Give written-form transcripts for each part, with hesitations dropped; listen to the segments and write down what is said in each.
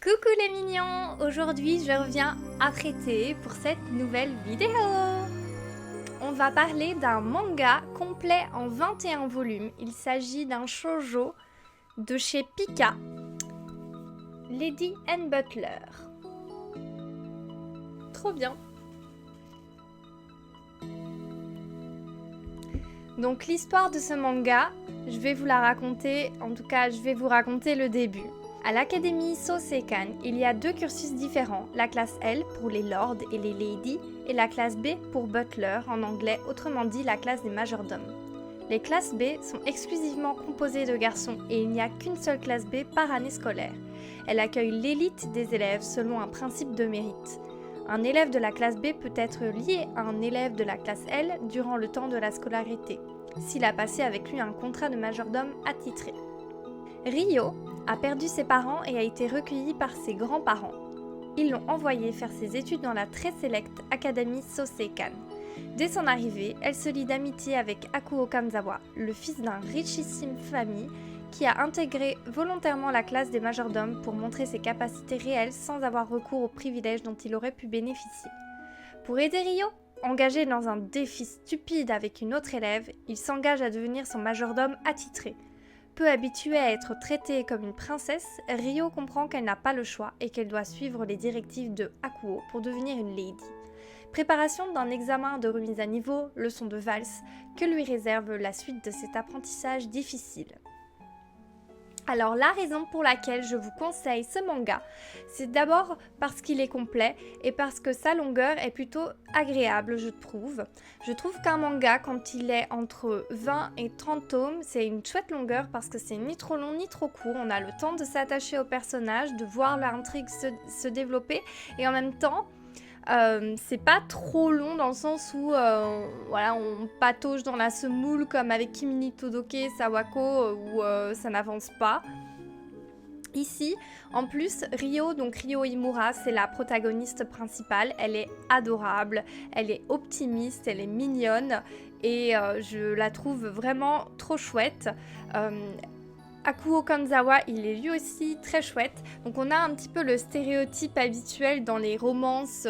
Coucou les mignons! Aujourd'hui je reviens apprêtée pour cette nouvelle vidéo. On va parler d'un manga complet en 21 volumes. Il s'agit d'un shoujo de chez Pika, Lady and Butler. Trop bien! Donc l'histoire de ce manga, je vais vous la raconter, en tout cas je vais vous raconter le début. À l'Académie Soseikan, il y a deux cursus différents, la classe L pour les lords et les ladies et la classe B pour butler en anglais, autrement dit la classe des majordomes. Les classes B sont exclusivement composées de garçons et il n'y a qu'une seule classe B par année scolaire. Elle accueille l'élite des élèves selon un principe de mérite. Un élève de la classe B peut être lié à un élève de la classe L durant le temps de la scolarité, s'il a passé avec lui un contrat de majordome attitré. Ryo a perdu ses parents et a été recueilli par ses grands-parents. Ils l'ont envoyé faire ses études dans la très sélecte Académie Soseikan. Dès son arrivée, elle se lie d'amitié avec Akuo Kanzawa, le fils d'un richissime famille qui a intégré volontairement la classe des majordomes pour montrer ses capacités réelles sans avoir recours aux privilèges dont il aurait pu bénéficier. Pour aider Ryo, engagé dans un défi stupide avec une autre élève, il s'engage à devenir son majordome attitré. Peu habituée à être traitée comme une princesse, Ryo comprend qu'elle n'a pas le choix et qu'elle doit suivre les directives de Akuo pour devenir une lady. Préparation d'un examen de remise à niveau, leçon de valse, que lui réserve la suite de cet apprentissage difficile. Alors la raison pour laquelle je vous conseille ce manga, c'est d'abord parce qu'il est complet et parce que sa longueur est plutôt agréable, je trouve. Je trouve qu'un manga, quand il est entre 20 et 30 tomes, c'est une chouette longueur parce que c'est ni trop long ni trop court. On a le temps de s'attacher au personnage, de voir l'intrigue se développer et en même temps, c'est pas trop long dans le sens où on patauge dans la semoule comme avec Kimi ni Todoke, Sawako où ça n'avance pas. Ici, en plus, Ryo Imura, c'est la protagoniste principale. Elle est adorable, elle est optimiste, elle est mignonne et je la trouve vraiment trop chouette. Akuo Kanzawa, il est lui aussi très chouette. Donc on a un petit peu le stéréotype habituel dans les romances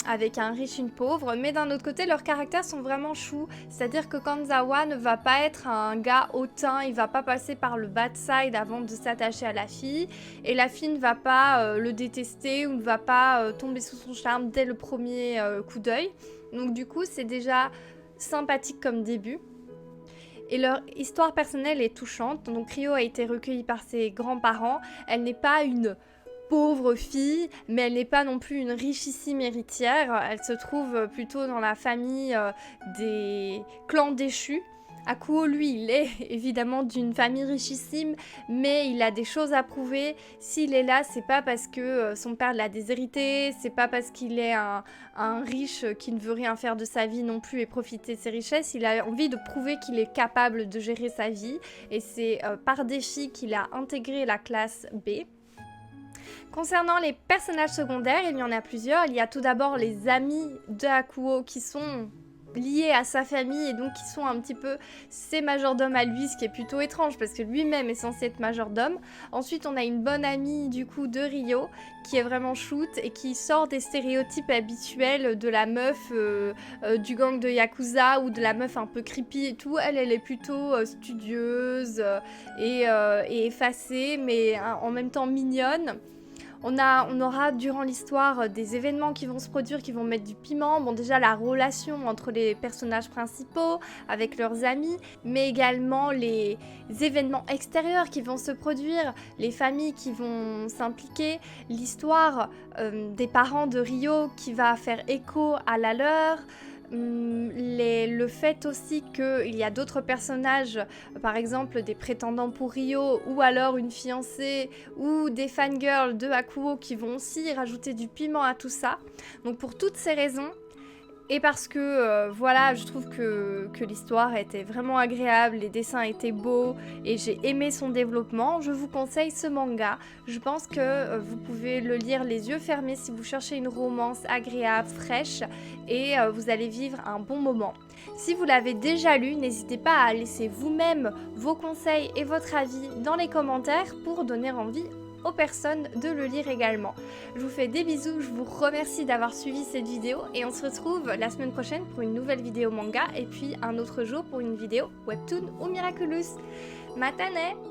avec un riche, une pauvre. Mais d'un autre côté, leurs caractères sont vraiment choux. C'est-à-dire que Kanzawa ne va pas être un gars hautain, il va pas passer par le bad side avant de s'attacher à la fille. Et la fille ne va pas le détester ou ne va pas tomber sous son charme dès le premier coup d'œil. Donc du coup, c'est déjà sympathique comme début. Et leur histoire personnelle est touchante. Donc Ryo a été recueillie par ses grands-parents. Elle n'est pas une pauvre fille, mais elle n'est pas non plus une richissime héritière. Elle se trouve plutôt dans la famille des clans déchus. Akuo, lui, il est évidemment d'une famille richissime, mais il a des choses à prouver. S'il est là, c'est pas parce que son père l'a déshérité, c'est pas parce qu'il est un riche qui ne veut rien faire de sa vie non plus et profiter de ses richesses. Il a envie de prouver qu'il est capable de gérer sa vie, et c'est par défi qu'il a intégré la classe B. Concernant les personnages secondaires, il y en a plusieurs. Il y a tout d'abord les amis de Akuo qui sont liés à sa famille et donc qui sont un petit peu ses majordomes à lui, ce qui est plutôt étrange parce que lui-même est censé être majordome. Ensuite, on a une bonne amie du coup de Ryo qui est vraiment shoot et qui sort des stéréotypes habituels de la meuf du gang de Yakuza ou de la meuf un peu creepy et tout. Elle est plutôt studieuse et effacée mais en même temps mignonne. On aura durant l'histoire des événements qui vont se produire, qui vont mettre du piment. Bon, déjà la relation entre les personnages principaux avec leurs amis, mais également les événements extérieurs qui vont se produire, les familles qui vont s'impliquer, l'histoire des parents de Ryo qui va faire écho à la leur. Le fait aussi qu'il y a d'autres personnages, par exemple des prétendants pour Ryo ou alors une fiancée ou des fangirls de Akuo qui vont aussi rajouter du piment à tout ça. Donc pour toutes ces raisons, et parce que je trouve que l'histoire était vraiment agréable, les dessins étaient beaux et j'ai aimé son développement, je vous conseille ce manga. Je pense que vous pouvez le lire les yeux fermés si vous cherchez une romance agréable, fraîche et vous allez vivre un bon moment. Si vous l'avez déjà lu, n'hésitez pas à laisser vous-même vos conseils et votre avis dans les commentaires pour donner envie aux personnes de le lire également. Je vous fais des bisous, je vous remercie d'avoir suivi cette vidéo et on se retrouve la semaine prochaine pour une nouvelle vidéo manga et puis un autre jour pour une vidéo webtoon ou miraculous. Matane!